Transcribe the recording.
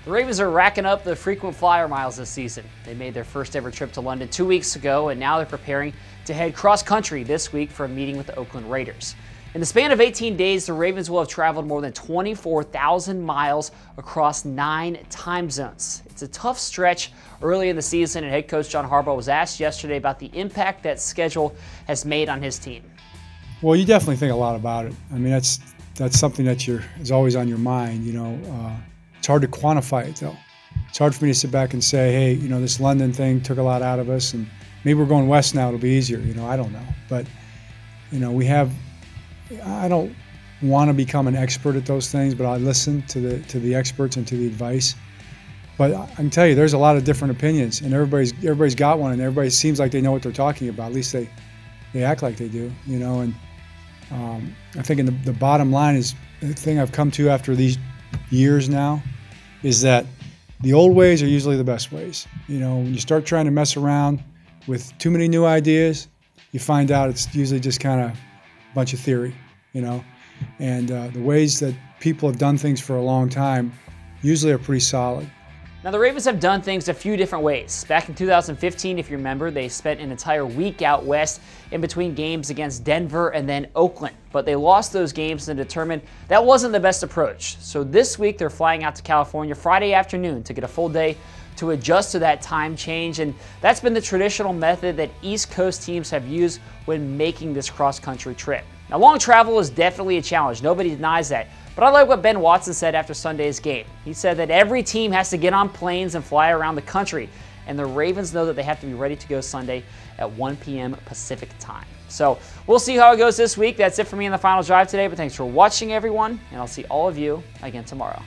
The Ravens are racking up the frequent flyer miles this season. They made their first ever trip to London 2 weeks ago, and now they're preparing to head cross-country this week for a meeting with the Oakland Raiders. In the span of 18 days, the Ravens will have traveled more than 24,000 miles across 9 time zones. It's a tough stretch early in the season, and head coach John Harbaugh was asked yesterday about the impact that schedule has made on his team. Well, you definitely think a lot about it. I mean, that's something that is always on your mind, It's hard to quantify it, though. It's hard for me to sit back and say, hey, this London thing took a lot out of us, and maybe we're going west now, it'll be easier. I don't know. But, I don't want to become an expert at those things, but I listen to the experts and to the advice. But I can tell you, there's a lot of different opinions, and everybody's got one, and everybody seems like they know what they're talking about. At least they act like they do, And I think the bottom line is the thing I've come to after these years now is that the old ways are usually the best ways. When you start trying to mess around with too many new ideas, you find out it's usually just kind of a bunch of theory, And the ways that people have done things for a long time usually are pretty solid. Now, the Ravens have done things a few different ways. Back in 2015, if you remember, they spent an entire week out west in between games against Denver and then Oakland. But they lost those games and determined that wasn't the best approach. So this week, they're flying out to California Friday afternoon to get a full day to adjust to that time change. And that's been the traditional method that East Coast teams have used when making this cross-country trip. Now, long travel is definitely a challenge. Nobody denies that. But I like what Ben Watson said after Sunday's game. He said that every team has to get on planes and fly around the country, and the Ravens know that they have to be ready to go Sunday at 1 p.m. Pacific time. So we'll see how it goes this week. That's it for me in the Final Drive today, but thanks for watching, everyone, and I'll see all of you again tomorrow.